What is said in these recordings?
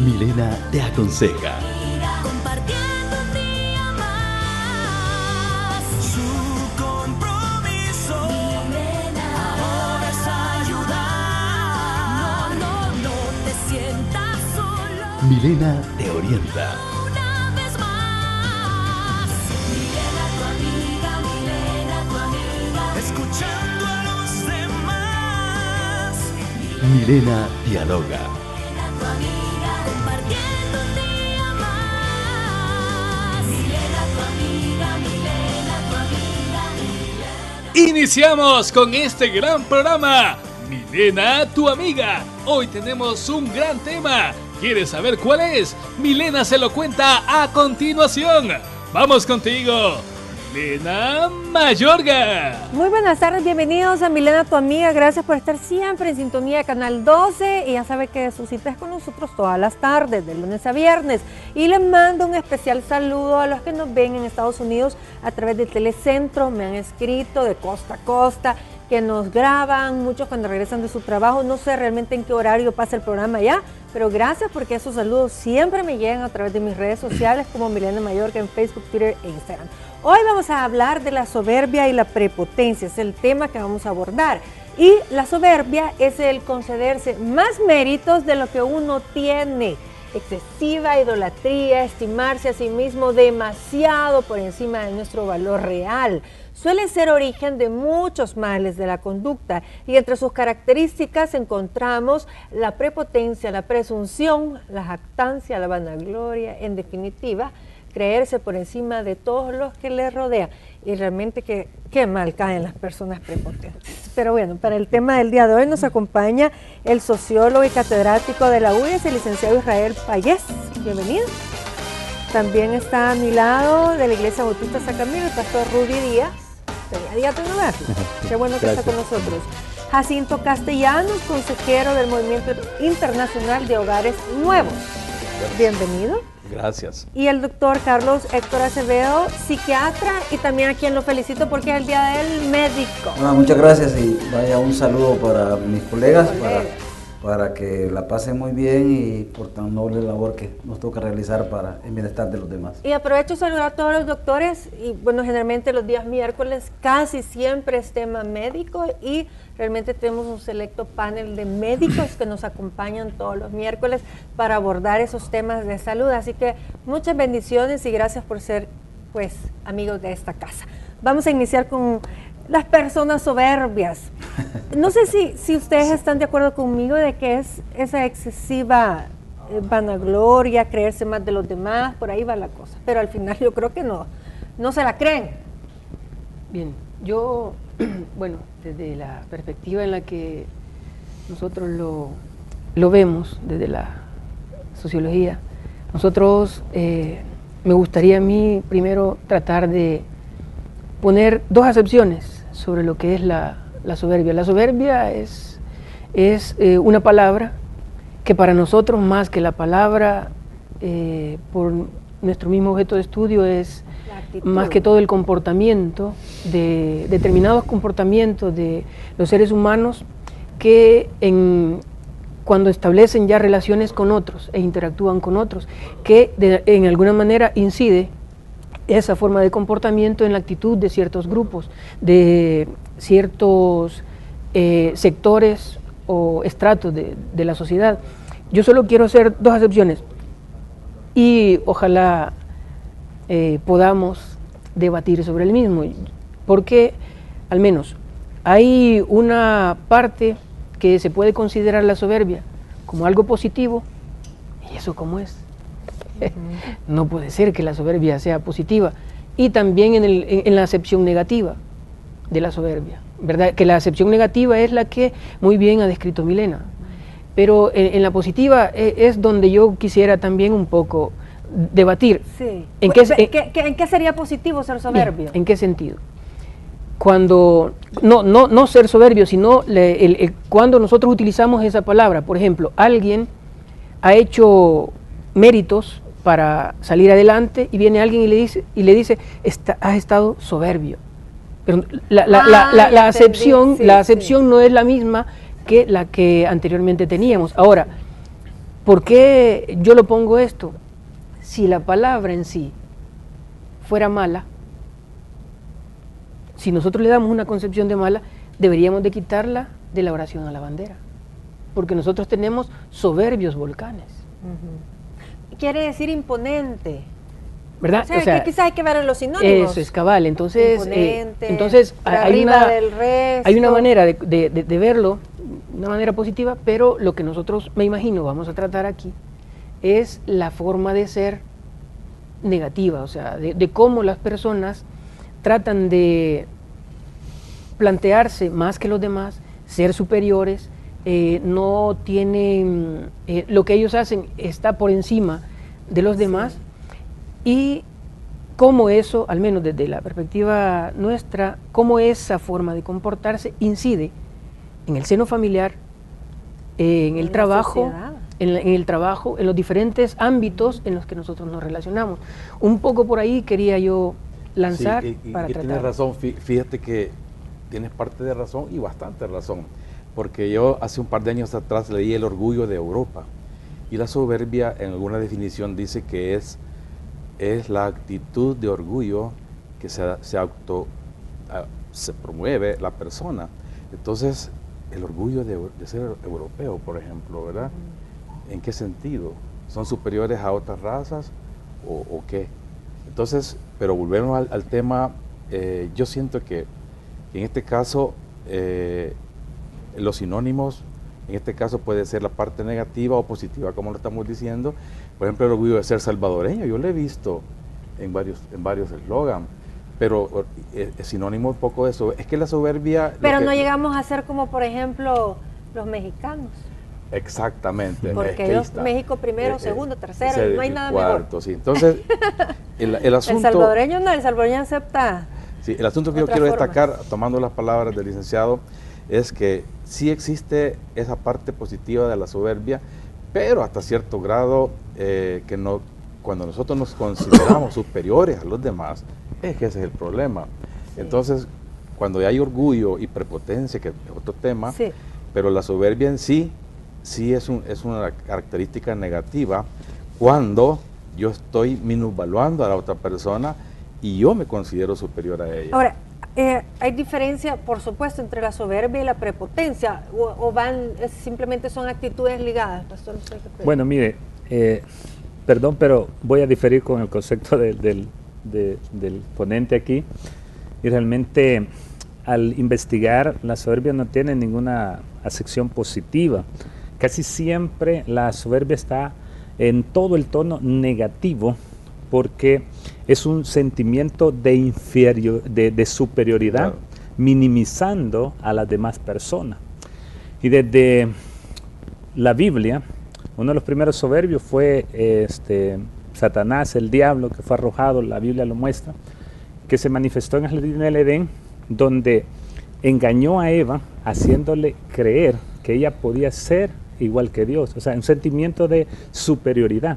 Milena te aconseja. Compartiendo un día más. Su compromiso ahora es ayudar. No te sientas solo. Milena te orienta. Una vez más. Milena tu amiga. Escuchando a los demás. Milena dialoga. Tu amiga, compartiendo un día más. Milena, tu amiga. Iniciamos con este gran programa, Milena, tu amiga. Hoy tenemos un gran tema. ¿Quieres saber cuál es? Milena se lo cuenta a continuación. Vamos contigo, Milena Mayorga. Muy buenas tardes, bienvenidos a Milena, tu amiga. Gracias por estar siempre en sintonía de Canal 12. Y ya sabe que su cita es con nosotros todas las tardes, de lunes a viernes. Y les mando un especial saludo a los que nos ven en Estados Unidos a través de Telecentro. Me han escrito de costa a costa, que nos graban, muchos cuando regresan de su trabajo. No sé realmente en qué horario pasa el programa ya, pero gracias porque esos saludos siempre me llegan a través de mis redes sociales como Milena Mayorga en Facebook, Twitter e Instagram. Hoy vamos a hablar de la soberbia y la prepotencia, es el tema que vamos a abordar. Y la soberbia es el concederse más méritos de lo que uno tiene. Excesiva idolatría, estimarse a sí mismo demasiado por encima de nuestro valor real. Suele ser origen de muchos males de la conducta y entre sus características encontramos la prepotencia, la presunción, la jactancia, la vanagloria, en definitiva, creerse por encima de todos los que le rodean. Y realmente qué mal caen las personas prepotentes. Pero bueno, para el tema del día de hoy nos acompaña el sociólogo y catedrático de la UIS, el licenciado Israel Payés. Bienvenido. También está a mi lado de la Iglesia Bautista San Camilo el pastor Rudy Díaz. Tenía días de no verlo. Qué bueno que está con nosotros. Jacinto Castellanos, consejero del Movimiento Internacional de Hogares Nuevos. Bienvenido. Gracias. Y el doctor Carlos Héctor Acevedo, psiquiatra, y también a quien lo felicito porque es el Día del Médico. Muchas gracias y vaya un saludo para mis colegas, para que la pasen muy bien y por tan noble labor que nos toca realizar para el bienestar de los demás. Y aprovecho de saludar a todos los doctores y bueno, generalmente los días miércoles casi siempre es tema médico y realmente tenemos un selecto panel de médicos que nos acompañan todos los miércoles para abordar esos temas de salud. Así que muchas bendiciones y gracias por ser pues amigos de esta casa. Vamos a iniciar con las personas soberbias. No sé si ustedes están de acuerdo conmigo de que es esa excesiva vanagloria, creerse más de los demás, por ahí va la cosa. Pero al final yo creo que no se la creen. Bien, yo, bueno, desde la perspectiva en la que nosotros lo vemos, desde la sociología, nosotros, me gustaría a mí primero tratar de poner dos acepciones sobre lo que es la soberbia. La soberbia es una palabra que para nosotros, más que la palabra, por nuestro mismo objeto de estudio, es más que todo el comportamiento, de determinados comportamientos de los seres humanos que cuando establecen ya relaciones con otros e interactúan con otros, que en alguna manera incide esa forma de comportamiento en la actitud de ciertos grupos, de ciertos sectores o estratos de la sociedad. Yo solo quiero hacer dos acepciones y ojalá podamos debatir sobre el mismo, porque al menos hay una parte que se puede considerar la soberbia como algo positivo, y eso cómo es. No puede ser que la soberbia sea positiva. Y también en la acepción negativa de la soberbia, ¿verdad? Que la acepción negativa es la que muy bien ha descrito Milena. Pero en la positiva es donde yo quisiera también un poco debatir. Sí. ¿En qué sería positivo ser soberbio? Bien, ¿en qué sentido? Cuando, no ser soberbio, sino cuando nosotros utilizamos esa palabra. Por ejemplo, alguien ha hecho méritos para salir adelante y viene alguien y le dice has estado soberbio. Pero la acepción no es la misma que la que anteriormente teníamos. Ahora, ¿Por qué yo lo pongo esto? Si la palabra en sí fuera mala, si nosotros le damos una concepción de mala, deberíamos de quitarla de la oración a la bandera, porque nosotros tenemos soberbios volcanes. Quiere decir imponente. ¿Verdad? O sea, que quizás hay que ver en los sinónimos. Eso es cabal. Entonces, imponente, hay una manera de verlo, una manera positiva, pero lo que nosotros, me imagino, vamos a tratar aquí, es la forma de ser negativa, o sea, de cómo las personas tratan de plantearse más que los demás, ser superiores, no tienen, lo que ellos hacen está por encima de los demás, y cómo eso, al menos desde la perspectiva nuestra, cómo esa forma de comportarse incide en el seno familiar, en el trabajo, en el trabajo, en los diferentes ámbitos en los que nosotros nos relacionamos. Un poco por ahí quería yo lanzar para tratar. Tienes razón, fíjate que tienes parte de razón y bastante razón, porque yo hace un par de años atrás leí El orgullo de Europa, y la soberbia en alguna definición dice que es la actitud de orgullo que se promueve la persona. Entonces, el orgullo de ser europeo, por ejemplo, ¿verdad? ¿En qué sentido? ¿Son superiores a otras razas o qué? Entonces, pero volvemos al tema, yo siento que en este caso, los sinónimos, en este caso puede ser la parte negativa o positiva, como lo estamos diciendo. Por ejemplo, el orgullo de ser salvadoreño, yo lo he visto en varios eslogans, pero es sinónimo un poco de eso. Es que la soberbia... Pero no llegamos a ser como, por ejemplo, los mexicanos. Exactamente. Porque ellos, México primero, segundo, tercero, no hay nada cuarto, mejor. Sí. Entonces, el asunto... El salvadoreño no, el salvadoreño acepta. Sí, el asunto que yo quiero destacar, tomando las palabras del licenciado, es que sí existe esa parte positiva de la soberbia, pero hasta cierto grado que no, cuando nosotros nos consideramos superiores a los demás, es que ese es el problema. Sí. Entonces, cuando hay orgullo y prepotencia, que es otro tema, sí, pero la soberbia en sí es una característica negativa cuando yo estoy minusvaluando a la otra persona y yo me considero superior a ella. Ahora, hay diferencia, por supuesto, entre la soberbia y la prepotencia, o simplemente son actitudes ligadas, Pastor. Bueno, mire, perdón, pero voy a diferir con el concepto del ponente aquí, y realmente al investigar, la soberbia no tiene ninguna acepción positiva. Casi siempre la soberbia está en todo el tono negativo, porque es un sentimiento de superioridad, claro, minimizando a las demás personas. Y desde la Biblia, uno de los primeros soberbios fue Satanás, el diablo, que fue arrojado, la Biblia lo muestra, que se manifestó en el jardín del Edén, donde engañó a Eva, haciéndole creer que ella podía ser igual que Dios, o sea, un sentimiento de superioridad.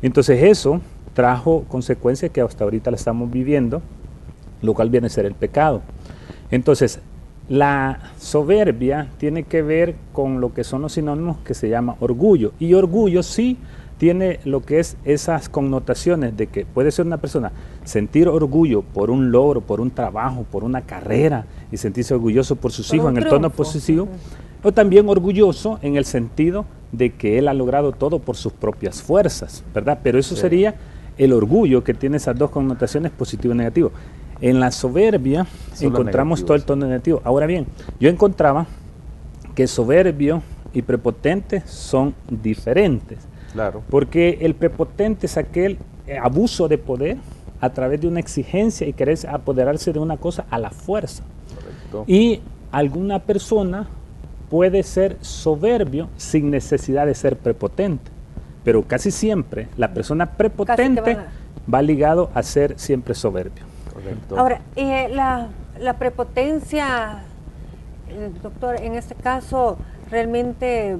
Entonces eso trajo consecuencias que hasta ahorita la estamos viviendo, lo cual viene a ser el pecado. Entonces, la soberbia tiene que ver con lo que son los sinónimos que se llama orgullo, y orgullo sí tiene lo que es esas connotaciones de que puede ser una persona sentir orgullo por un logro, por un trabajo, por una carrera, y sentirse orgulloso por sus hijos en el tono posesivo, o también orgulloso en el sentido de que él ha logrado todo por sus propias fuerzas, ¿verdad? Pero eso sería el orgullo, que tiene esas dos connotaciones, positivo y negativo. En la soberbia encontramos todo el tono negativo. Ahora bien, yo encontraba que soberbio y prepotente son diferentes. Claro. Porque el prepotente es aquel abuso de poder a través de una exigencia y querer apoderarse de una cosa a la fuerza. Correcto. Y alguna persona puede ser soberbio sin necesidad de ser prepotente. Pero casi siempre la persona prepotente va ligado a ser siempre soberbio. Correcto. Ahora, la prepotencia, doctor, en este caso realmente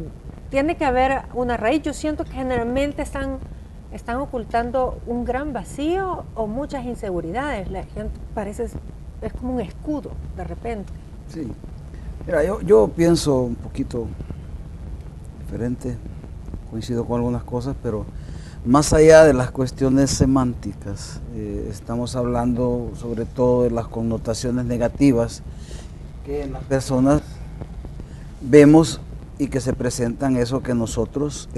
tiene que haber una raíz. Yo siento que generalmente están ocultando un gran vacío o muchas inseguridades. La gente parece, es como un escudo de repente. Sí. Mira, yo pienso un poquito diferente. coincido con algunas cosas, pero más allá de las cuestiones semánticas, estamos hablando sobre todo de las connotaciones negativas que en las personas vemos y que se presentan eso que nosotros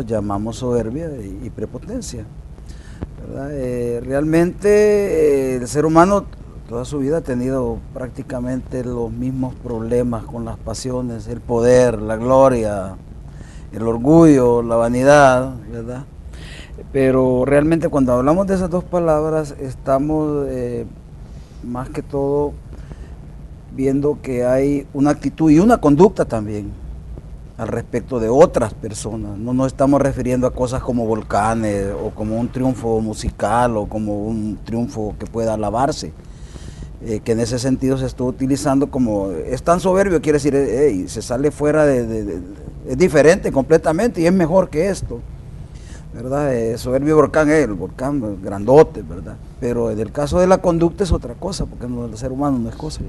llamamos soberbia y prepotencia, ¿verdad? Realmente el ser humano toda su vida ha tenido prácticamente los mismos problemas con las pasiones, el poder, la gloria, el orgullo, la vanidad, ¿verdad? Pero realmente cuando hablamos de esas dos palabras estamos más que todo viendo que hay una actitud y una conducta también al respecto de otras personas. No nos estamos refiriendo a cosas como volcanes o como un triunfo musical o como un triunfo que pueda alabarse, que en ese sentido se está utilizando como es tan soberbio, quiere decir, se sale fuera es diferente completamente y es mejor que esto, ¿verdad? Soberbio volcán es el volcán grandote, ¿verdad? Pero en el caso de la conducta es otra cosa, porque el ser humano no es cosa.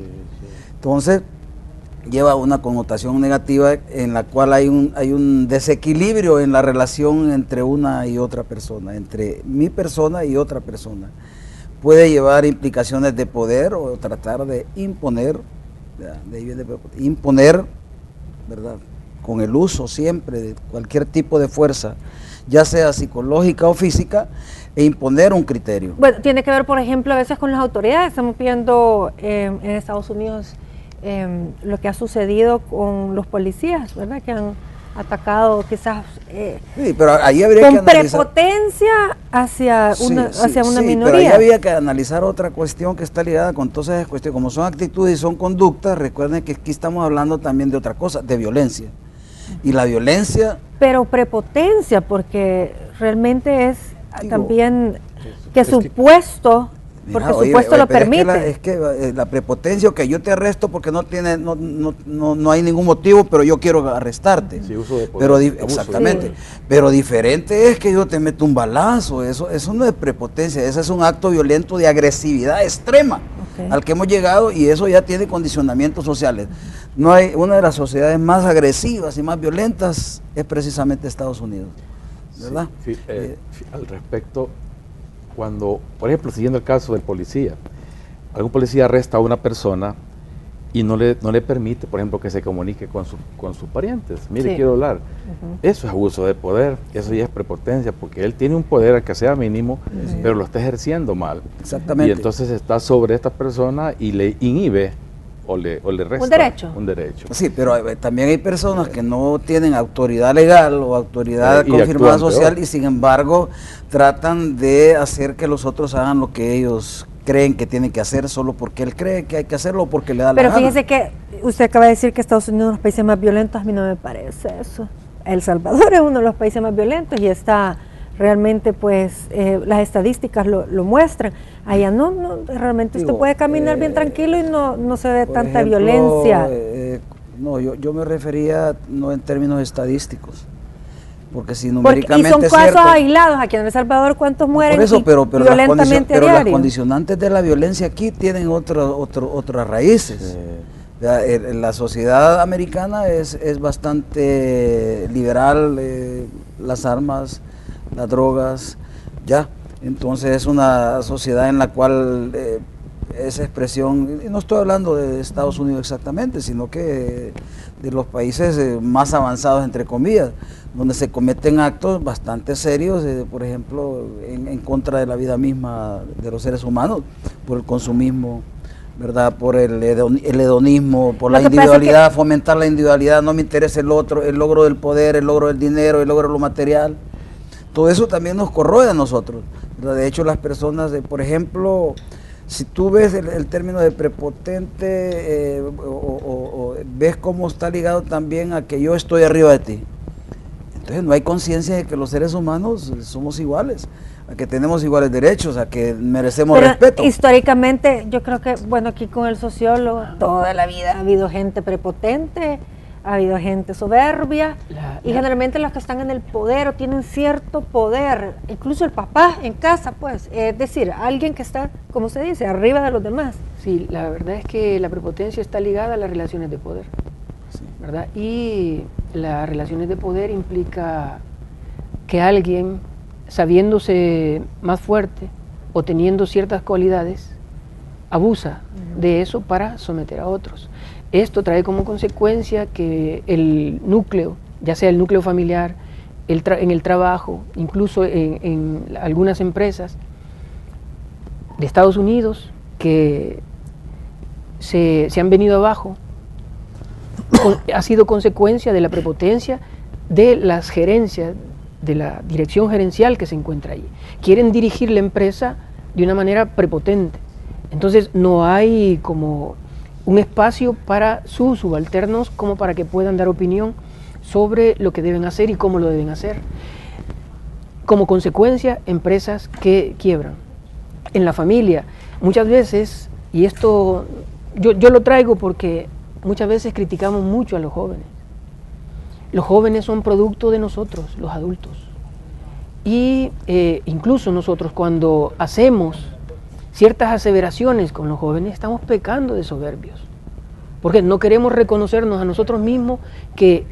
Entonces lleva una connotación negativa en la cual hay un desequilibrio en la relación entre una y otra persona, entre mi persona y otra persona. Puede llevar implicaciones de poder o tratar de imponer, ¿verdad? Con el uso siempre de cualquier tipo de fuerza, ya sea psicológica o física, e imponer un criterio. Bueno, tiene que ver, por ejemplo, a veces con las autoridades. Estamos viendo en Estados Unidos lo que ha sucedido con los policías, ¿verdad? Que han atacado quizás sí, pero ahí habría con que analizar, prepotencia hacia una minoría. Pero ahí había que analizar otra cuestión que está ligada con todas esas cuestiones. Como son actitudes y son conductas, recuerden que aquí estamos hablando también de otra cosa, de violencia. Y la violencia... Pero prepotencia, porque realmente es también que su puesto... Porque su puesto lo permite. Es que la prepotencia, que yo te arresto porque no hay ningún motivo, pero yo quiero arrestarte. Sí, uso de poder, exactamente. Sí. Pero diferente es que yo te meto un balazo. Eso no es prepotencia, ese es un acto violento de agresividad extrema al que hemos llegado, y eso ya tiene condicionamientos sociales. No hay una de las sociedades más agresivas y más violentas es precisamente Estados Unidos, ¿verdad? Sí, al respecto, cuando, por ejemplo, siguiendo el caso del policía, algún policía arresta a una persona y no le permite, por ejemplo, que se comunique con sus parientes. Mire, quiero hablar. Eso es abuso de poder, eso ya es prepotencia, porque él tiene un poder, que sea mínimo, pero lo está ejerciendo mal. Exactamente. Y entonces está sobre esta persona y le inhibe o le resta un derecho. Sí, pero también hay personas que no tienen autoridad legal o autoridad confirmada social y sin embargo tratan de hacer que los otros hagan lo que ellos creen que tienen que hacer solo porque él cree que hay que hacerlo o porque le da la gana. Pero fíjese que usted acaba de decir que Estados Unidos es uno de los países más violentos. A mí no me parece eso. El Salvador es uno de los países más violentos y está realmente, pues, las estadísticas lo muestran. Allá no realmente usted puede caminar bien tranquilo y no se ve tanta violencia. No, yo me refería no en términos estadísticos, porque si numéricamente y son casos cierto, aislados. Aquí en El Salvador, ¿cuántos mueren por eso, pero violentamente pero a las diario? condicionantes de la violencia aquí tienen otras raíces. La sociedad americana es bastante liberal, las armas, las drogas, ya. Entonces es una sociedad en la cual esa expresión, y no estoy hablando de Estados Unidos exactamente, sino que de los países más avanzados, entre comillas, donde se cometen actos bastante serios, por ejemplo, en contra de la vida misma de los seres humanos, por el consumismo, ¿verdad? Por el hedonismo, por la individualidad, fomentar la individualidad, no me interesa el otro, el logro del poder, el logro del dinero, el logro de lo material. Todo eso también nos corroe a nosotros, ¿verdad? De hecho, las personas, por ejemplo, si tú ves el término de prepotente, o ves cómo está ligado también a que yo estoy arriba de ti. Entonces no hay conciencia de que los seres humanos somos iguales, a que tenemos iguales derechos, a que merecemos respeto. Históricamente, yo creo que, bueno, aquí con el sociólogo, toda la vida ha habido gente prepotente, ha habido gente soberbia, y generalmente los que están en el poder o tienen cierto poder, incluso el papá en casa, pues, es decir, alguien que está, como se dice, arriba de los demás. Sí, la verdad es que la prepotencia está ligada a las relaciones de poder, ¿verdad? Y las relaciones de poder implica que alguien, sabiéndose más fuerte o teniendo ciertas cualidades, abusa de eso para someter a otros. Esto trae como consecuencia que el núcleo, ya sea el núcleo familiar, en el trabajo, incluso en algunas empresas de Estados Unidos que se han venido abajo, ha sido consecuencia de la prepotencia de las gerencias, de la dirección gerencial que se encuentra allí. Quieren dirigir la empresa de una manera prepotente. Entonces no hay como un espacio para sus subalternos como para que puedan dar opinión sobre lo que deben hacer y cómo lo deben hacer. Como consecuencia, empresas que quiebran. En la familia, muchas veces, y esto yo lo traigo porque muchas veces criticamos mucho a los jóvenes. Los jóvenes son producto de nosotros, los adultos. Y incluso nosotros cuando hacemos ciertas aseveraciones con los jóvenes, estamos pecando de soberbios. Porque no queremos reconocernos a nosotros mismos que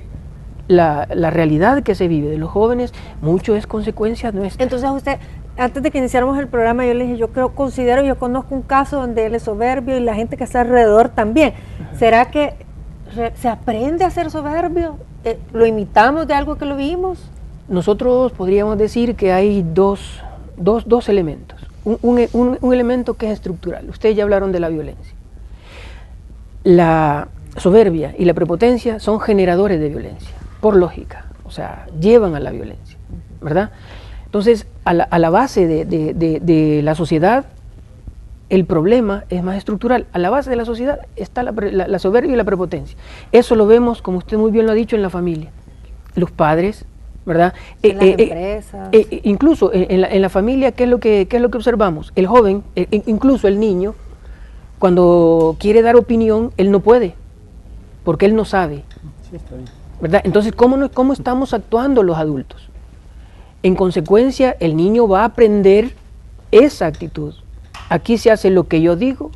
la realidad que se vive de los jóvenes, mucho es consecuencia nuestra. Entonces usted, antes de que iniciáramos el programa, yo le dije, yo conozco un caso donde él es soberbio y la gente que está alrededor también. ¿Será que se aprende a ser soberbio? ¿Lo imitamos de algo que lo vimos? Nosotros podríamos decir que hay dos elementos. Un elemento que es estructural. Ustedes ya hablaron de la violencia. La soberbia y la prepotencia son generadores de violencia, por lógica. O sea, llevan a la violencia, ¿verdad? Entonces, a la base de la sociedad, el problema es más estructural. A la base de la sociedad está la soberbia y la prepotencia. Eso lo vemos, como usted muy bien lo ha dicho, en la familia. Los padres, ¿verdad? En las empresas. Incluso en la familia, ¿qué es lo que observamos? El joven, incluso el niño, cuando quiere dar opinión, él no puede, porque él no sabe. Sí, está bien. ¿Verdad? Entonces, ¿cómo estamos actuando los adultos? En consecuencia, el niño va a aprender esa actitud. Aquí se hace lo que yo digo,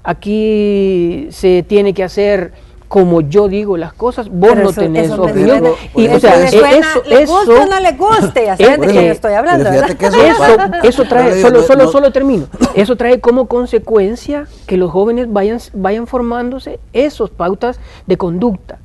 aquí se tiene que hacer como yo digo las cosas, vos Pero no tenés opinión. Y o sea, le guste o no le guste, así es de que yo estoy hablando, ¿verdad? Eso trae, solo termino, eso trae como consecuencia que los jóvenes vayan formándose esas pautas de conducta,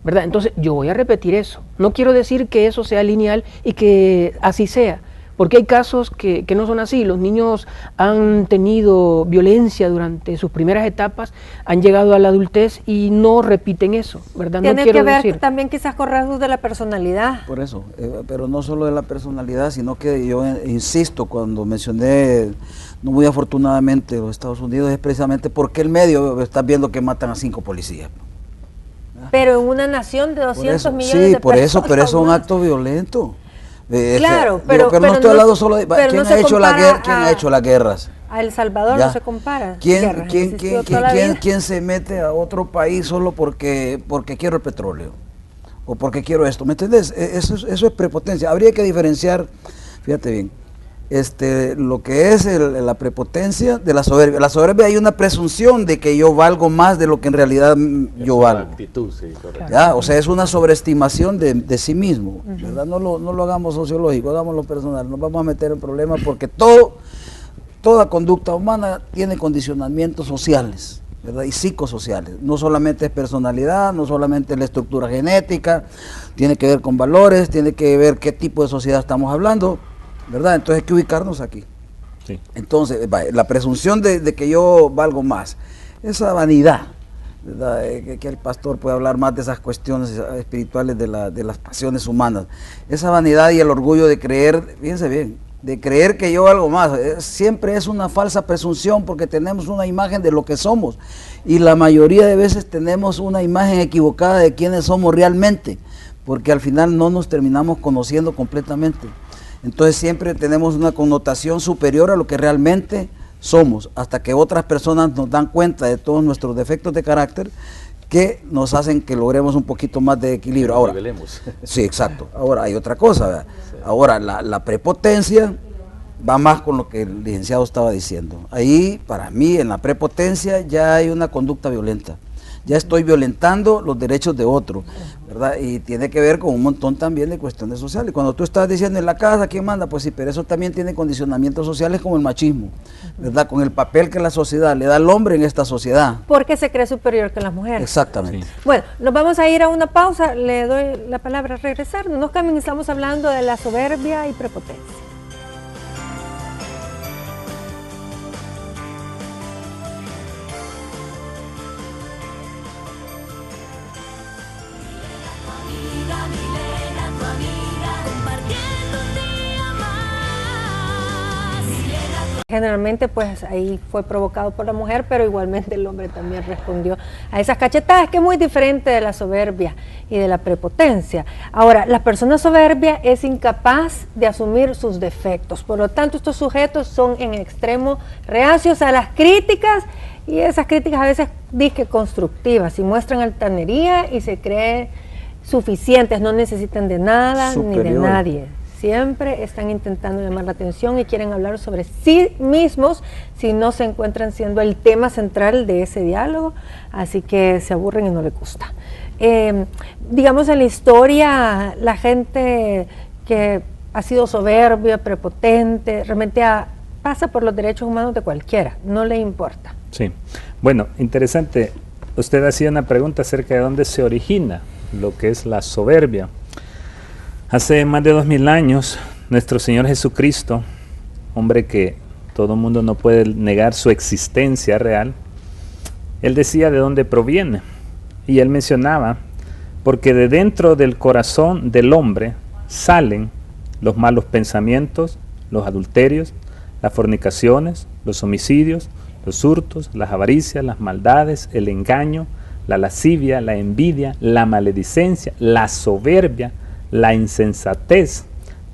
¿verdad? Entonces yo voy a repetir eso, no quiero decir que eso sea lineal y que así sea, porque hay casos que no son así. Los niños han tenido violencia durante sus primeras etapas, han llegado a la adultez y no repiten eso, ¿verdad? Tiene que ver también quizás con rasgos de la personalidad. Por eso, pero no solo de la personalidad, sino que yo insisto, cuando mencioné, no muy afortunadamente, los Estados Unidos, es precisamente porque el medio está viendo que matan a 5 policías. Pero en una nación de 200 millones de personas. Sí, por eso, pero eso es un acto violento. Claro, pero no estoy hablando solo de ¿quién ha hecho las guerras? A El Salvador ¿Ya? No se compara. ¿Quién se mete a otro país solo porque quiero el petróleo? O porque quiero esto, ¿me entiendes? Eso es prepotencia. Habría que diferenciar, fíjate bien, lo que es la prepotencia de la soberbia. La soberbia, hay una presunción de que yo valgo más de lo que en realidad yo valgo. Actitud, sí, correcto. ¿Ya? O sea, es una sobreestimación de sí mismo, ¿verdad? No lo hagamos sociológico, hagámoslo personal. Nos vamos a meter en problemas porque toda conducta humana tiene condicionamientos sociales, ¿verdad? Y psicosociales. No solamente es personalidad, no solamente es la estructura genética, tiene que ver con valores, tiene que ver qué tipo de sociedad estamos hablando, ¿verdad? Entonces hay que ubicarnos aquí. Sí. Entonces, la presunción de que yo valgo más, esa vanidad, ¿verdad? Que el pastor puede hablar más de esas cuestiones espirituales de las pasiones humanas, esa vanidad y el orgullo de creer, fíjense bien, de creer que yo valgo más, siempre es una falsa presunción porque tenemos una imagen de lo que somos y la mayoría de veces tenemos una imagen equivocada de quiénes somos realmente, porque al final no nos terminamos conociendo completamente. Entonces siempre tenemos una connotación superior a lo que realmente somos, hasta que otras personas nos dan cuenta de todos nuestros defectos de carácter que nos hacen que logremos un poquito más de equilibrio. Ahora, sí, exacto. Ahora hay otra cosa, ¿verdad? Sí. Ahora la prepotencia va más con lo que el licenciado estaba diciendo. Ahí, para mí, en la prepotencia ya hay una conducta violenta. ya estoy violentando los derechos de otro, ¿verdad? Y tiene que ver con un montón también de cuestiones sociales. Cuando tú estás diciendo en la casa, ¿quién manda? Pues sí, pero eso también tiene condicionamientos sociales como el machismo, ¿verdad? Con el papel que la sociedad le da al hombre en esta sociedad. Porque se cree superior que las mujeres. Exactamente. Sí. Bueno, nos vamos a ir a una pausa, le doy la palabra a regresar. No nos cambien, estamos hablando de la soberbia y prepotencia. Amiga Milena, tu amiga, compartiendo un día más. Milena, Generalmente pues ahí fue provocado por la mujer, pero igualmente el hombre también respondió a esas cachetadas, que es muy diferente de la soberbia y de la prepotencia. Ahora, la persona soberbia es incapaz de asumir sus defectos, por lo tanto estos sujetos son en extremo reacios a las críticas, y esas críticas a veces disque constructivas, y muestran altanería y se creen suficientes, no necesitan de nada ni de Superior. nadie. Siempre están intentando llamar la atención y quieren hablar sobre sí mismos si no se encuentran siendo el tema central de ese diálogo, así que se aburren y no les gusta. Digamos, en la historia, la gente que ha sido soberbia, prepotente, realmente pasa por los derechos humanos de cualquiera, no le importa. Sí. Bueno, interesante. Usted hacía una pregunta acerca de dónde se origina lo que es la soberbia. Hace más de 2000 años, nuestro Señor Jesucristo, hombre que todo el mundo no puede negar su existencia real, él decía de dónde proviene. Y él mencionaba, porque de dentro del corazón del hombre salen los malos pensamientos, los adulterios, las fornicaciones, los homicidios, los hurtos, las avaricias, las maldades, el engaño, la lascivia, la envidia, la maledicencia, la soberbia, la insensatez.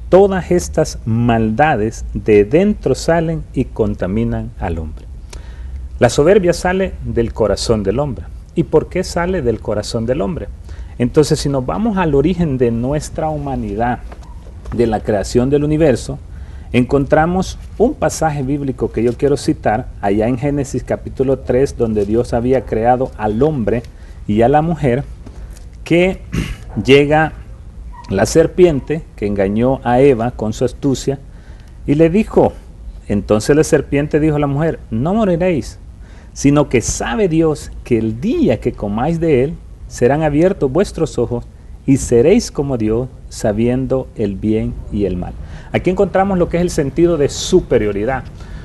Todas estas maldades de dentro salen y contaminan al hombre. La soberbia sale del corazón del hombre. ¿Y por qué sale del corazón del hombre? Entonces, si nos vamos al origen de nuestra humanidad, de la creación del universo, encontramos un pasaje bíblico que yo quiero citar, allá en Génesis capítulo 3, donde Dios había creado al hombre y a la mujer, que llega la serpiente que engañó a Eva con su astucia y le dijo, entonces la serpiente dijo a la mujer, no moriréis, sino que sabe Dios que el día que comáis de él, serán abiertos vuestros ojos y seréis como Dios, sabiendo el bien y el mal. Aquí encontramos lo que es el sentido de superioridad,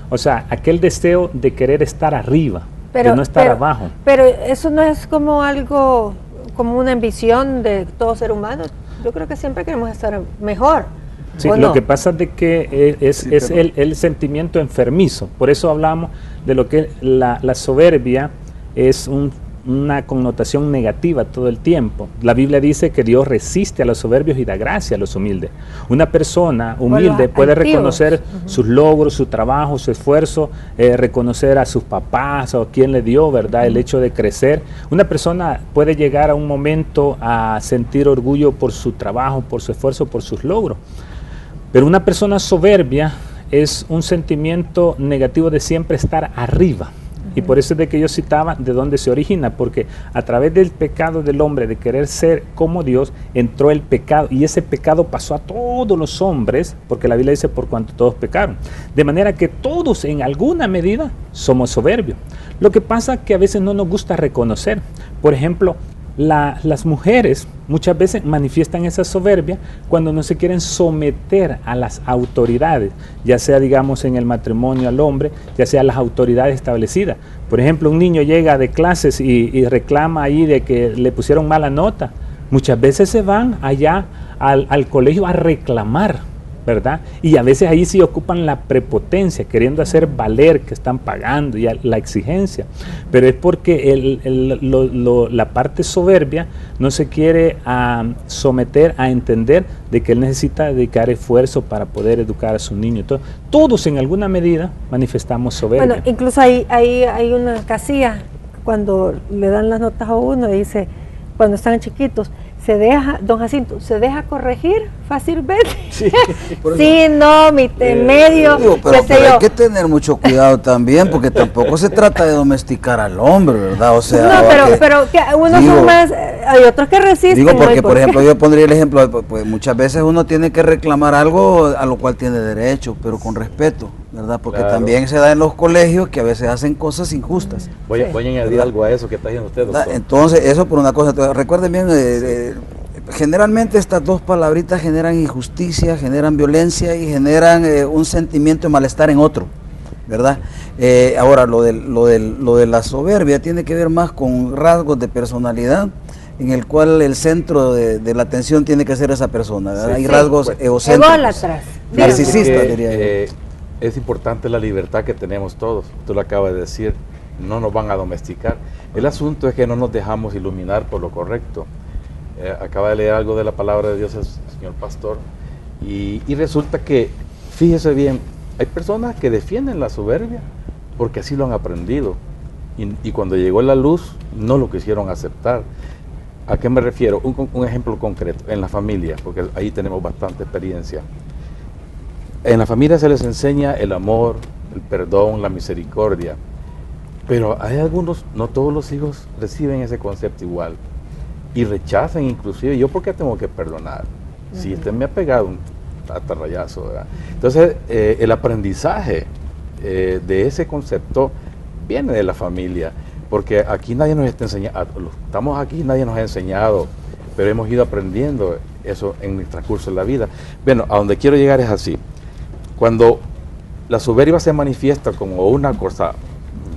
o sea, aquel deseo de querer estar arriba, de no estar abajo. Pero eso no es como algo, como una ambición de todo ser humano. Yo creo que siempre queremos estar mejor. Sí, ¿o lo no? que pasa es de que es el sentimiento enfermizo. Por eso hablamos de lo que la soberbia es una connotación negativa todo el tiempo. La Biblia dice que Dios resiste a los soberbios y da gracia a los humildes. Una persona humilde puede reconocer sus logros, su trabajo, su esfuerzo, reconocer a sus papás o quien le dio, ¿verdad? El hecho de crecer. Una persona puede llegar a un momento a sentir orgullo por su trabajo, por su esfuerzo, por sus logros. Pero una persona soberbia es un sentimiento negativo de siempre estar arriba. Y por eso es de que yo citaba de dónde se origina, porque a través del pecado del hombre, de querer ser como Dios, entró el pecado, y ese pecado pasó a todos los hombres, porque la Biblia dice por cuanto todos pecaron. De manera que todos en alguna medida somos soberbios. Lo que pasa es que a veces no nos gusta reconocer. Por ejemplo, las mujeres muchas veces manifiestan esa soberbia cuando no se quieren someter a las autoridades, ya sea digamos en el matrimonio al hombre, ya sea a las autoridades establecidas. Por ejemplo, un niño llega de clases y reclama ahí de que le pusieron mala nota. Muchas veces se van allá al colegio a reclamar, ¿verdad? Y a veces ahí sí ocupan la prepotencia, queriendo hacer valer que están pagando y la exigencia. Pero es porque la parte soberbia no se quiere someter a entender de que él necesita dedicar esfuerzo para poder educar a su niño. Entonces, todos en alguna medida manifestamos soberbia. Bueno, incluso hay una casilla cuando le dan las notas a uno, dice, cuando están chiquitos, se deja, don Jacinto, se deja corregir fácilmente. Sí, Sí, no, medio, Digo, pero qué sé hay yo. que tener mucho cuidado también, porque tampoco se trata de domesticar al hombre, ¿verdad? O sea, No, pero que unos digo, son más, hay otros que resisten. digo ¿no? ¿Y porque, por qué? ejemplo, yo pondría el ejemplo, pues muchas veces uno tiene que reclamar algo a lo cual tiene derecho, pero con respeto, ¿verdad? Porque Claro. también se da en los colegios que a veces hacen cosas injustas. Voy a añadir algo a eso que está diciendo usted, ¿verdad? doctor. Entonces, eso por una cosa. Entonces, recuerden bien, generalmente estas dos palabritas generan injusticia, generan violencia y generan un sentimiento de malestar en otro, ¿verdad? Ahora, lo de la soberbia tiene que ver más con rasgos de personalidad en el cual el centro de la atención tiene que ser esa persona, ¿verdad? Sí. Hay Sí. rasgos Bueno. egocéntricos. Ególatras. Narcisistas, Porque, diría yo. es importante la libertad que tenemos todos. Tú lo acabas de decir, no nos van a domesticar. El asunto es que no nos dejamos iluminar por lo correcto. Acaba de leer algo de la palabra de Dios el señor pastor y resulta que, fíjese bien, hay personas que defienden la soberbia porque así lo han aprendido y cuando llegó la luz no lo quisieron aceptar. ¿A qué me refiero? Un ejemplo concreto, en la familia, porque ahí tenemos bastante experiencia. En la familia se les enseña el amor, el perdón, la misericordia, pero hay algunos, no todos los hijos reciben ese concepto igual y rechazan inclusive, ¿yo por qué tengo que perdonar? Si usted me ha pegado un atarrayazo, ¿verdad? Entonces, el aprendizaje de ese concepto viene de la familia, porque aquí nadie nos está enseñando, estamos aquí, nadie nos ha enseñado, pero hemos ido aprendiendo eso en el transcurso de la vida. Bueno, a donde quiero llegar es así. Cuando la soberbia se manifiesta como una cosa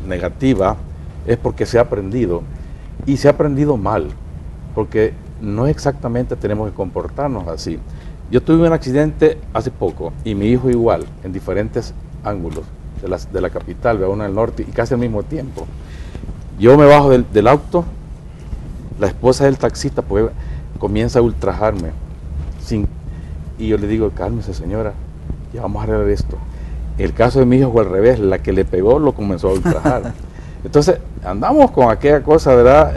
negativa, es porque se ha aprendido, y se ha aprendido mal, porque no exactamente tenemos que comportarnos así. Yo tuve un accidente hace poco, y mi hijo igual, en diferentes ángulos de la capital, uno en el norte, y casi al mismo tiempo. Yo me bajo del auto, la esposa del taxista pues, comienza a ultrajarme, y yo le digo, cálmese señora, ya vamos a arreglar esto. El caso de mi hijo fue al revés, la que le pegó lo comenzó a ultrajar. Entonces, andamos con aquella cosa, ¿verdad?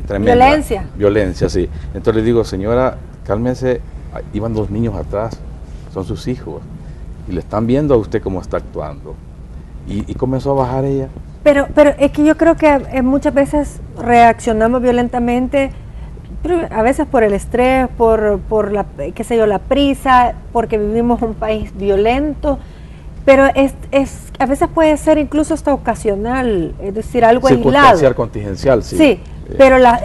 Tremenda. Violencia. Violencia, sí. Entonces le digo, señora, cálmese, iban 2 niños atrás, son sus hijos, y le están viendo a usted cómo está actuando. Y comenzó a bajar ella. Pero es que yo creo que muchas veces reaccionamos violentamente, a veces por el estrés, por la, qué sé yo, la prisa, porque vivimos un país violento, pero a veces puede ser incluso hasta ocasional, es decir, algo aislado. Circunstancial, contingencial, sí. Sí, pero la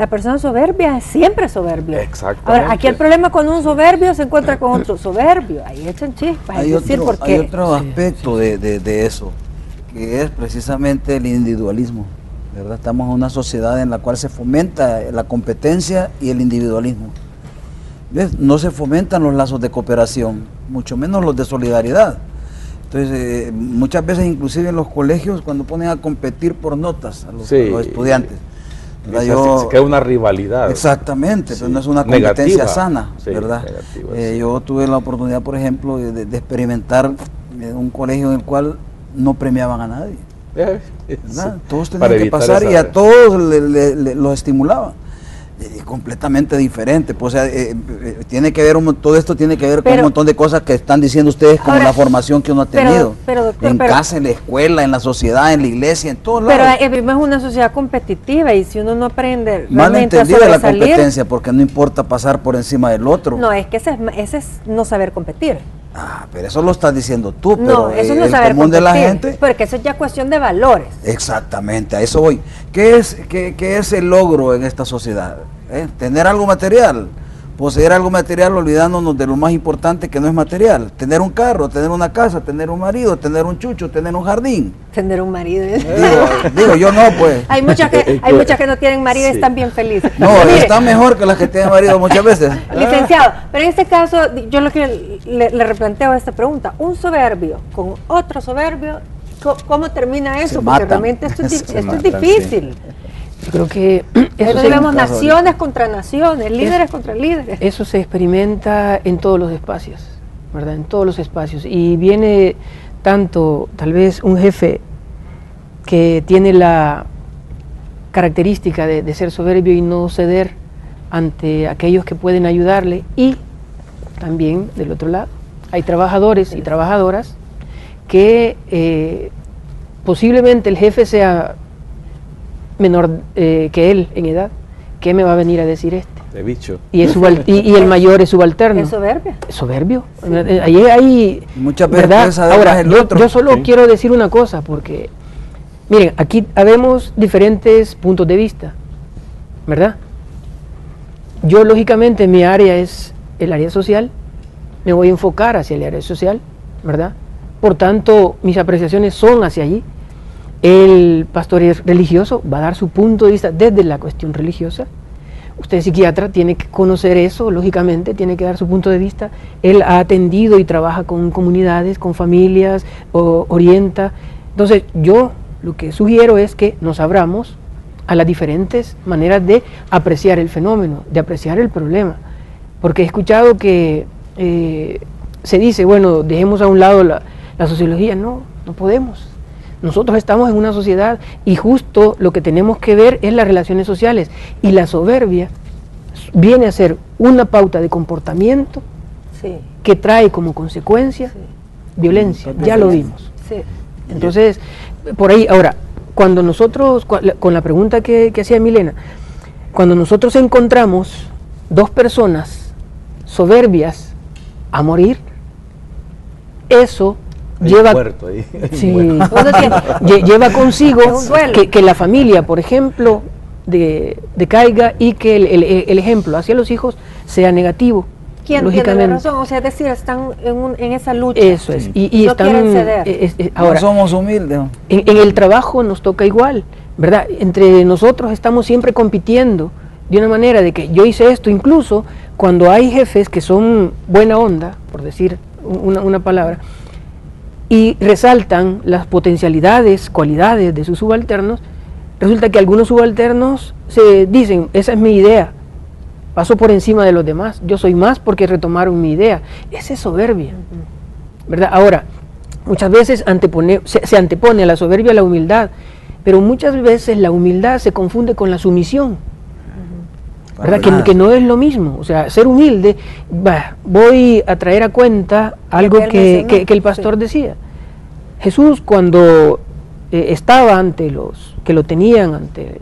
persona soberbia es siempre soberbia. Exactamente. Ahora, aquí el problema con un soberbio se encuentra con otro soberbio, ahí echan chispas, Hay es decir, otro, porque hay otro aspecto de eso, que es precisamente el individualismo, ¿verdad? Estamos en una sociedad en la cual se fomenta la competencia y el individualismo. ¿Ves? No se fomentan los lazos de cooperación, mucho menos los de solidaridad. Entonces, muchas veces inclusive en los colegios, cuando ponen a competir por notas a los estudiantes, ¿verdad? Se queda una rivalidad. Exactamente, Sí. pero no es una competencia Negativa. sana, Sí, ¿verdad? negativa, sí. Yo tuve la oportunidad, por ejemplo, de experimentar un colegio en el cual no premiaban a nadie, ¿verdad? Todos Para tenían que evitar pasar esa- y a todos los estimulaban. Completamente diferente, pues, o sea, tiene que ver todo esto tiene que ver con un montón de cosas que están diciendo ustedes, como Ahora, la formación que uno ha tenido, doctor, en casa, en la escuela, en la sociedad, en la iglesia, en todos pero lados. vivimos una sociedad competitiva y si uno no aprende Mal realmente a entendida la sobresalir, competencia, porque no importa pasar por encima del otro. no, es que ese es no saber competir. Pero eso lo estás diciendo tú, pero No, eso no es el saber común de competir, la gente. porque eso es ya cuestión de valores. Exactamente, a eso voy. ¿Qué es el logro en esta sociedad? Tener algo material, poseer algo material olvidándonos de lo más importante que no es material. Tener un carro, tener una casa, tener un marido, tener un chucho, tener un jardín. Tener un marido. Digo, yo no, pues. Hay muchas que no tienen marido y Sí. están bien felices. No, Mire, está mejor que las que tienen marido muchas veces. licenciado, pero en este caso yo lo que le replanteo esta pregunta, un soberbio con otro soberbio, ¿cómo termina eso? Se Porque matan. realmente esto es Se esto es matan, difícil. Yo creo que Eso se- vemos naciones contra naciones, líderes contra líderes. eso se experimenta en todos los espacios, ¿verdad? En todos los espacios. Y viene tanto, tal vez, un jefe que tiene la característica de ser soberbio y no ceder ante aquellos que pueden ayudarle. Y también del otro lado hay trabajadores y trabajadoras que posiblemente el jefe sea menor que él en edad. ¿Qué me va a venir a decir este? De bicho. Y el mayor es subalterno. Es soberbia. Es soberbio. Ahí hay, Muchas veces ¿verdad? puede saber Ahora, más el otro. yo solo Sí. quiero decir una cosa, porque miren, aquí habemos diferentes puntos de vista, ¿verdad? Yo lógicamente mi área es el área social, me voy a enfocar hacia el área social, ¿verdad? Por tanto, mis apreciaciones son hacia allí. El pastor religioso va a dar su punto de vista desde la cuestión religiosa. Usted, psiquiatra, tiene que conocer eso, lógicamente, tiene que dar su punto de vista. Él ha atendido y trabaja con comunidades, con familias, orienta. Entonces, yo lo que sugiero es que nos abramos a las diferentes maneras de apreciar el fenómeno, de apreciar el problema. Porque he escuchado que se dice, bueno, dejemos a un lado la sociología. No, no podemos. Nosotros estamos en una sociedad y justo lo que tenemos que ver es las relaciones sociales. Y la soberbia viene a ser una pauta de comportamiento Sí. que trae como consecuencia violencia. Ya lo vimos. Sí. Entonces, por ahí, ahora, cuando nosotros, con la pregunta que hacía Milena, cuando nosotros encontramos dos personas soberbias a morir, eso lleva, sí, lleva consigo Es un duelo. que la familia, por ejemplo, decaiga y que el ejemplo hacia los hijos sea negativo. ¿Quién tiene la lógicamente. razón? O sea, es decir, están en esa lucha. Eso es. Y No están, quieren ceder. ahora, no somos humildes. en el trabajo nos toca igual, ¿verdad? Entre nosotros estamos siempre compitiendo de una manera de que yo hice esto, incluso cuando hay jefes que son buena onda, por decir una palabra, y resaltan las potencialidades, cualidades de sus subalternos, resulta que algunos subalternos se dicen, esa es mi idea, paso por encima de los demás, yo soy más porque retomaron mi idea. Esa es soberbia, ¿verdad? Ahora, muchas veces se antepone a la soberbia a la humildad, pero muchas veces la humildad se confunde con la sumisión, ¿verdad? Que no es lo mismo. O sea, ser humilde, voy a traer a cuenta algo que el pastor decía. Jesús, cuando estaba ante los que lo tenían, ante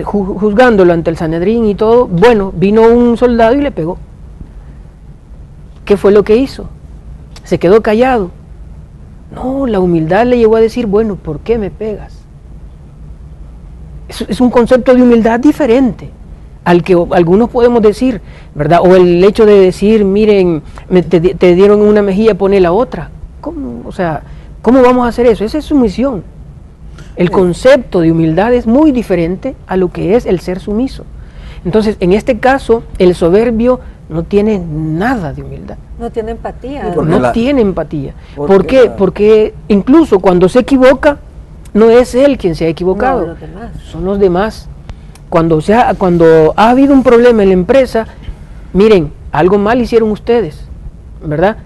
juzgándolo ante el Sanedrín y todo, bueno, vino un soldado y le pegó. ¿Qué fue lo que hizo? Se quedó callado. No, la humildad le llevó a decir, bueno, ¿por qué me pegas? Es un concepto de humildad diferente al que algunos podemos decir, ¿verdad? O el hecho de decir, miren, te dieron una mejilla, pone la otra. ¿Cómo? O sea, ¿cómo vamos a hacer eso? Esa es sumisión. El concepto de humildad es muy diferente a lo que es el ser sumiso. Entonces, en este caso, el soberbio no tiene nada de humildad. No tiene empatía. No tiene empatía. ¿Por qué? Porque incluso cuando se equivoca, no es él quien se ha equivocado, No, los demás. son los demás. Cuando ha habido un problema en la empresa, miren, algo mal hicieron ustedes, ¿verdad?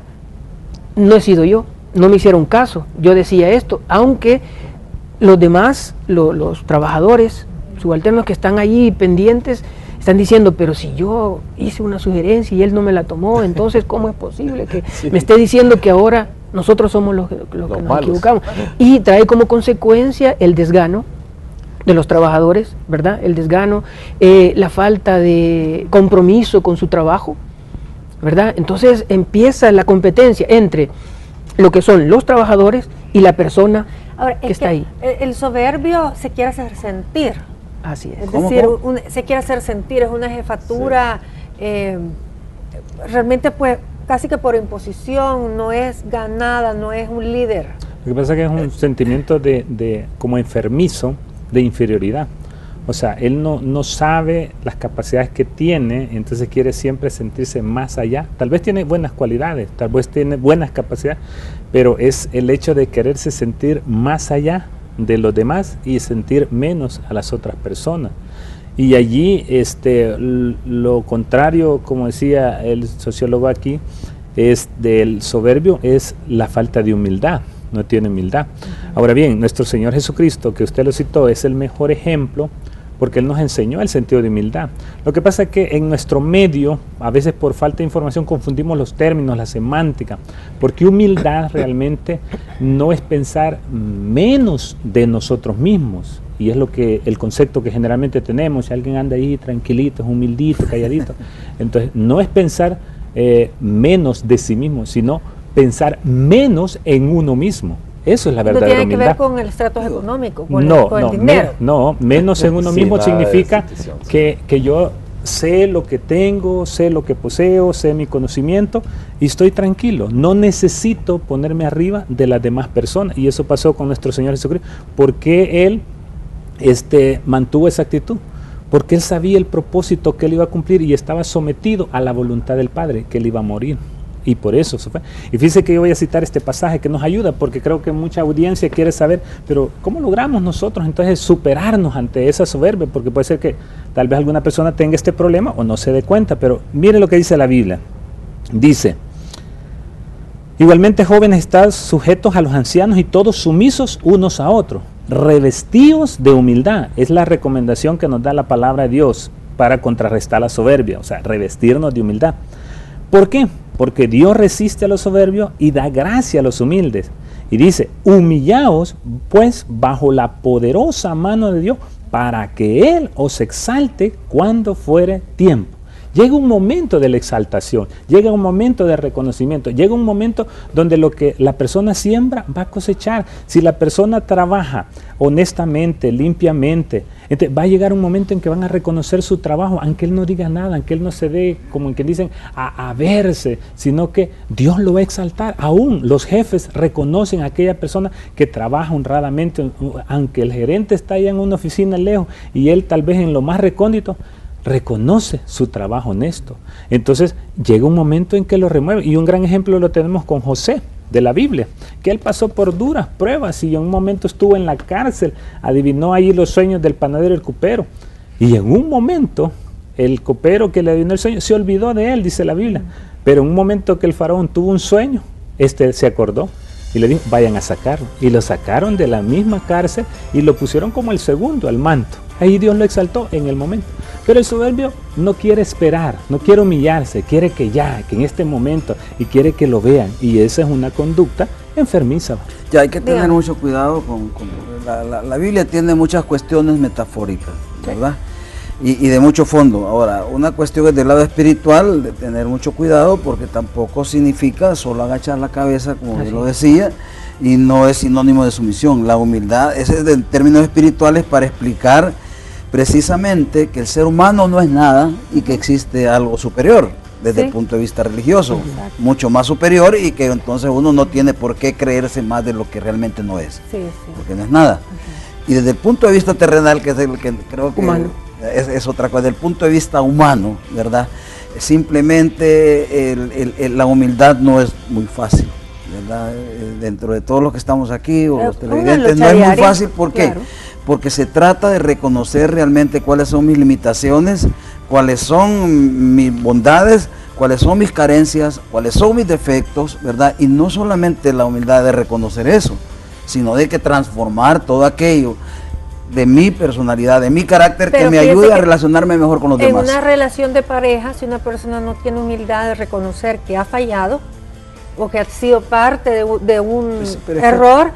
No he sido yo, no me hicieron caso, yo decía esto, aunque los demás, los trabajadores subalternos que están allí pendientes, están diciendo, pero si yo hice una sugerencia y él no me la tomó, entonces ¿cómo es posible que me esté diciendo que ahora nosotros somos los que nos equivocamos? Y trae como consecuencia el desgano de los trabajadores, ¿verdad? El desgano, la falta de compromiso con su trabajo, ¿verdad? Entonces empieza la competencia entre lo que son los trabajadores y la persona Ahora, que está ahí. El soberbio se quiere hacer sentir. Así es. Es decir, se quiere hacer sentir, es una jefatura, realmente pues casi que por imposición, no es ganada, no es un líder. Lo que pasa es que es un sentimiento de como enfermizo de inferioridad. O sea, él no sabe las capacidades que tiene, entonces quiere siempre sentirse más allá. Tal vez tiene buenas cualidades, tal vez tiene buenas capacidades, pero es el hecho de quererse sentir más allá de los demás y sentir menos a las otras personas. Y allí lo contrario, como decía el sociólogo aquí, es del soberbio, es la falta de humildad. no tiene humildad. Ahora bien, nuestro Señor Jesucristo, que usted lo citó, es el mejor ejemplo porque Él nos enseñó el sentido de humildad. Lo que pasa es que en nuestro medio, a veces por falta de información, confundimos los términos, la semántica, porque humildad realmente no es pensar menos de nosotros mismos, y es lo que el concepto que generalmente tenemos. Si alguien anda ahí tranquilito, es humildito, calladito, entonces no es pensar menos de sí mismo, sino pensar menos en uno mismo. Eso es la verdadera humildad. No tiene que ver con el estrato económico, con el dinero. Menos en uno mismo significa que yo sé lo que tengo, sé lo que poseo, sé mi conocimiento y estoy tranquilo. No necesito ponerme arriba de las demás personas. Y eso pasó con nuestro Señor Jesucristo. ¿Por qué Él mantuvo esa actitud? Porque Él sabía el propósito que Él iba a cumplir y estaba sometido a la voluntad del Padre, que Él iba a morir. Y por eso se fue. Y fíjense que yo voy a citar este pasaje que nos ayuda, porque creo que mucha audiencia quiere saber, pero ¿cómo logramos nosotros entonces superarnos ante esa soberbia? Porque puede ser que tal vez alguna persona tenga este problema o no se dé cuenta, pero mire lo que dice la Biblia. Dice: igualmente, jóvenes, estad sujetos a los ancianos y todos sumisos unos a otros, revestidos de humildad. Es la recomendación que nos da la palabra de Dios para contrarrestar la soberbia, o sea, revestirnos de humildad. ¿Por qué? Porque Dios resiste a los soberbios y da gracia a los humildes. Y dice: humillaos pues bajo la poderosa mano de Dios, para que Él os exalte cuando fuere tiempo. Llega un momento de la exaltación, llega un momento de reconocimiento, llega un momento donde lo que la persona siembra va a cosechar. Si la persona trabaja honestamente, limpiamente, entonces va a llegar un momento en que van a reconocer su trabajo, aunque él no diga nada, aunque él no se dé, como en que dicen, a verse, sino que Dios lo va a exaltar. Aún los jefes reconocen a aquella persona que trabaja honradamente, aunque el gerente está allá en una oficina lejos y él tal vez en lo más recóndito, reconoce su trabajo honesto. Entonces llega un momento en que lo remueve, y un gran ejemplo lo tenemos con José de la Biblia, que él pasó por duras pruebas y en un momento estuvo en la cárcel, adivinó allí los sueños del panadero y el copero, y en un momento el copero que le adivinó el sueño se olvidó de él, dice la Biblia, pero en un momento que el faraón tuvo un sueño, se acordó y le dijo: vayan a sacarlo, y lo sacaron de la misma cárcel y lo pusieron como el segundo al manto. Ahí Dios lo exaltó en el momento. Pero el soberbio no quiere esperar, no quiere humillarse, quiere que en este momento, y quiere que lo vean. Y esa es una conducta enfermiza. Ya hay que tener mucho cuidado con la Biblia tiene muchas cuestiones metafóricas, ¿verdad? Y de mucho fondo. Ahora, una cuestión es del lado espiritual, de tener mucho cuidado, porque tampoco significa solo agachar la cabeza, como yo lo decía, y no es sinónimo de sumisión. La humildad es en términos espirituales para explicar precisamente que el ser humano no es nada y que existe algo superior desde el punto de vista religioso, mucho más superior, y que entonces uno no tiene por qué creerse más de lo que realmente no es, porque no es nada. Y desde el punto de vista terrenal, que es el que creo que es otra cosa, desde el punto de vista humano, ¿verdad? Simplemente la humildad no es muy fácil, ¿verdad? Dentro de todos los que estamos aquí o los televidentes, no es muy fácil. ¿Por qué? Claro. Porque se trata de reconocer realmente cuáles son mis limitaciones, cuáles son mis bondades, cuáles son mis carencias, cuáles son mis defectos, ¿verdad? Y no solamente la humildad de reconocer eso, sino de que transformar todo aquello de mi personalidad, de mi carácter, que me ayude a relacionarme mejor con los demás. En una relación de pareja, si una persona no tiene humildad de reconocer que ha fallado o que ha sido parte de un error,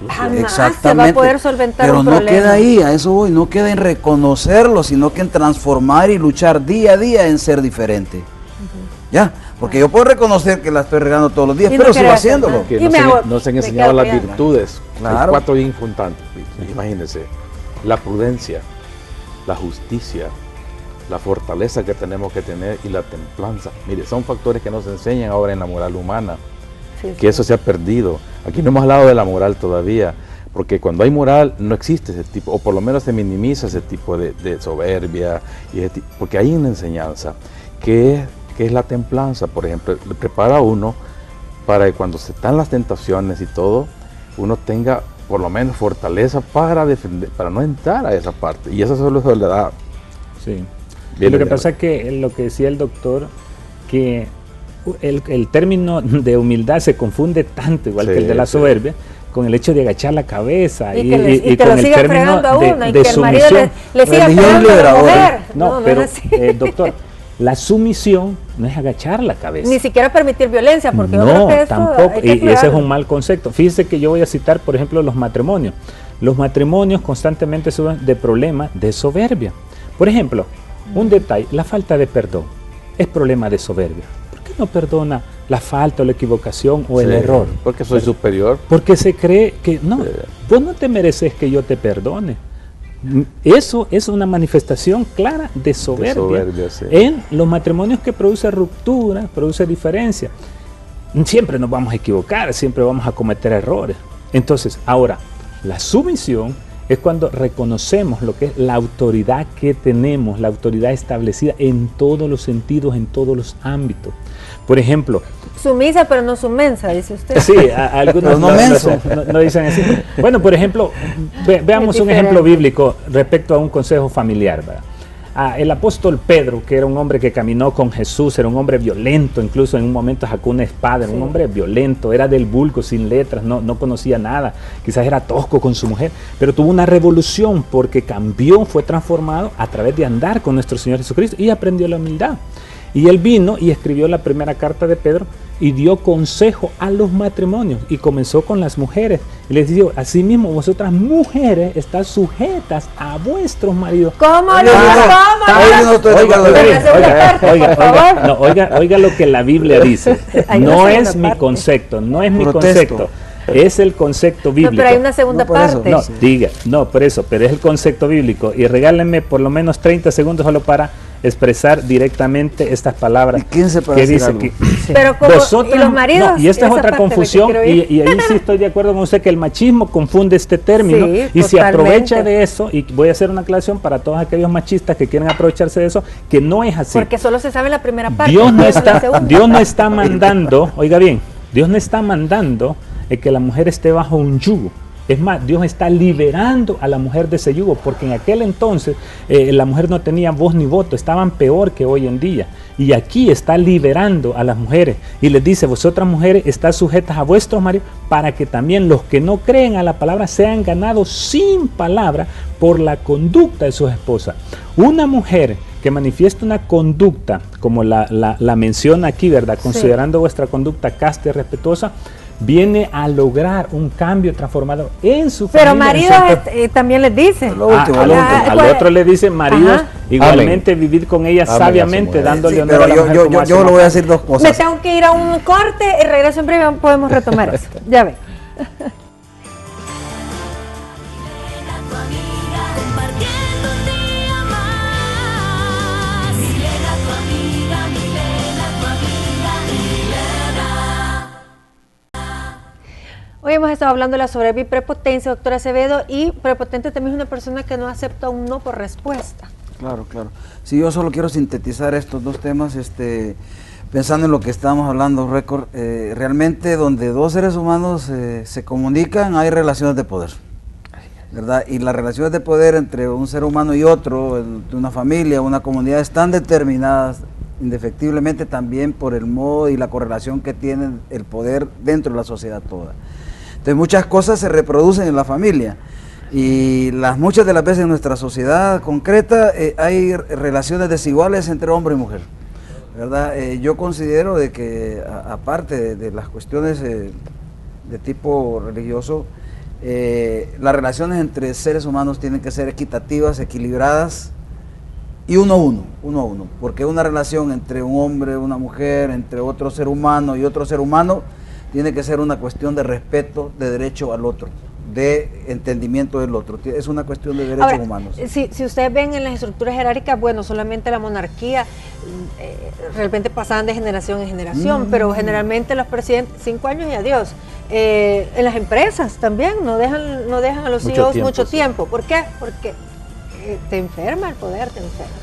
jamás se va a poder solventar un problema. Pero no queda ahí, a eso voy, no queda en reconocerlo, sino que en transformar y luchar día a día en ser diferente. ¿Ya? Porque yo puedo reconocer que la estoy regando todos los días, pero sigo haciéndolo. No se han enseñado las virtudes. Claro. Hay 4 bien importantes. Imagínense: la prudencia, la justicia, la fortaleza que tenemos que tener y la templanza. Mire, son factores que nos enseñan ahora en la moral humana, que eso se ha perdido. Aquí no hemos hablado de la moral todavía, porque cuando hay moral no existe ese tipo, o por lo menos se minimiza ese tipo de soberbia, porque hay una enseñanza que es la templanza. Por ejemplo, le prepara a uno para que cuando se están las tentaciones y todo, uno tenga por lo menos fortaleza para defender, para no entrar a esa parte, y eso solo se le da. Sí. Lo que pasa es que lo que decía el doctor, que el término de humildad se confunde tanto, igual que el de la soberbia, con el hecho de agachar la cabeza y que con lo el siga término fregando a uno y de que el marido sumisión. le siga Religión fregando a la liberadora. mujer. No, No pero es así. doctor, la sumisión no es agachar la cabeza. Ni siquiera permitir violencia, porque yo creo No, que eso tampoco, hay que y ese es cuidarlo. un mal concepto. Fíjese que yo voy a citar, por ejemplo, los matrimonios. Los matrimonios constantemente sufren de problemas de soberbia. Por ejemplo, un detalle, la falta de perdón es problema de soberbia. ¿Por qué no perdona la falta o la equivocación o el Sí, error? Porque soy superior. Porque se cree que no, vos no te mereces que yo te perdone. Eso es una manifestación clara de soberbia, sí. en los matrimonios que produce ruptura, produce diferencia. Siempre nos vamos a equivocar, siempre vamos a cometer errores. Entonces, ahora, la sumisión es cuando reconocemos lo que es la autoridad que tenemos, la autoridad establecida en todos los sentidos, en todos los ámbitos. Por ejemplo, Sumisa, pero no sumensa, dice usted. sí, algunos Pero no menso. no dicen así. Bueno, por ejemplo, veamos Es un ejemplo diferente. bíblico respecto a un consejo familiar, ¿verdad? El apóstol Pedro, que era un hombre que caminó con Jesús, era un hombre violento, incluso en un momento sacó una espada, era un hombre violento, era del vulgo, sin letras, no conocía nada, quizás era tosco con su mujer, pero tuvo una revolución porque cambió, fue transformado a través de andar con nuestro Señor Jesucristo y aprendió la humildad. Y él vino y escribió la primera carta de Pedro y dio consejo a los matrimonios y comenzó con las mujeres. Y les dijo, asimismo vosotras mujeres estás sujetas a vuestros maridos. ¿Cómo lo Yo no estoy de Oiga, acuerdo. Oiga, segunda parte, por favor. oiga lo que la Biblia dice. Hay una No segunda es mi parte. concepto, no es mi Protesto. concepto. Es el concepto No, bíblico. pero hay una segunda No, por eso. parte. No, diga, no, por eso, pero es el concepto bíblico. Y regálenme por lo menos 30 segundos solo para expresar directamente estas palabras ¿Y quién se puede que decir dice algo? aquí. Pero como, Vosotras- y los maridos, no, y esta es esa otra parte es la que confusión, quiero ir. y ahí sí estoy de acuerdo con usted que el machismo confunde este término Sí, y se aprovecha totalmente. de eso, y voy a hacer una aclaración para todos aquellos machistas que quieren aprovecharse de eso, que no es así. Porque solo se sabe la primera parte. Dios no la está, segunda. Dios no está mandando, oiga bien, Dios no está mandando que la mujer esté bajo un yugo. Es más, Dios está liberando a la mujer de ese yugo, porque en aquel entonces la mujer no tenía voz ni voto, estaban peor que hoy en día. Y aquí está liberando a las mujeres y les dice, vosotras mujeres estás sujetas a vuestros maridos para que también los que no creen a la palabra sean ganados sin palabra por la conducta de sus esposas. Una mujer que manifiesta una conducta, como la menciona aquí, ¿verdad? Considerando vuestra conducta casta y respetuosa, viene a lograr un cambio transformador en su Pero familia. maridos también les dicen. Lo último, al lo otro, último. al otro le dicen maridos, Ajá. igualmente vivir con ella Amen a sabiamente, su mujer. dándole Sí, honor a pero la mujer como hace yo una le voy a mujer. decir dos Me cosas. tengo que ir a un corte y regreso en breve, podemos retomar eso. Ya ve. Tu amiga, compartiendo un día más. Milena, tu amiga, Milena, tu amiga, Milena. Hoy hemos estado hablando de la soberbia y prepotencia, doctora Acevedo, y prepotente también es una persona que no acepta un no por respuesta. Claro, claro. Sí, yo solo quiero sintetizar estos dos temas, pensando en lo que estábamos hablando, récord. Realmente donde dos seres humanos se comunican hay relaciones de poder, ¿verdad? Y las relaciones de poder entre un ser humano y otro, de una familia, una comunidad, están determinadas indefectiblemente también por el modo y la correlación que tiene el poder dentro de la sociedad toda. Entonces muchas cosas se reproducen en la familia. Y muchas de las veces en nuestra sociedad concreta hay relaciones desiguales entre hombre y mujer, ¿verdad? Yo considero de que aparte de las cuestiones de tipo religioso, las relaciones entre seres humanos tienen que ser equitativas, equilibradas y uno a uno, porque una relación entre un hombre, una mujer, entre otro ser humano y otro ser humano, tiene que ser una cuestión de respeto, de derecho al otro, de entendimiento del otro. Es una cuestión de derechos Ahora, humanos. si ustedes ven en las estructuras jerárquicas, bueno, solamente la monarquía realmente pasaban de generación en generación, pero generalmente los presidentes, 5 años y adiós. En las empresas también no dejan a los Mucho CEOs tiempo, mucho sí. tiempo. ¿Por qué? Porque te enferma el poder, te enferma.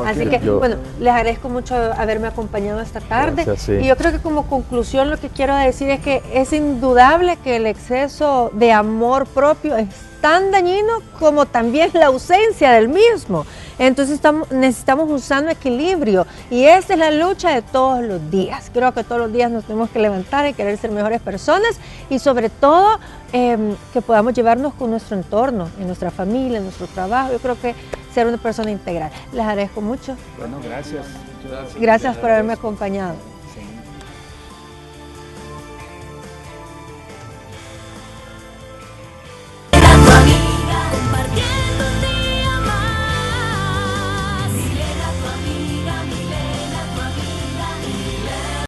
Así que, Yo- bueno, les agradezco mucho haberme acompañado esta tarde. Gracias, sí. Y yo creo que como conclusión lo que quiero decir es que es indudable que el exceso de amor propio es tan dañino como también la ausencia del mismo. Entonces necesitamos un sano equilibrio y esa es la lucha de todos los días. Creo que todos los días nos tenemos que levantar y querer ser mejores personas y sobre todo que podamos llevarnos con nuestro entorno, en nuestra familia, en nuestro trabajo. Yo creo que ser una persona integral. Les agradezco mucho. Bueno, gracias. Gracias por haberme acompañado.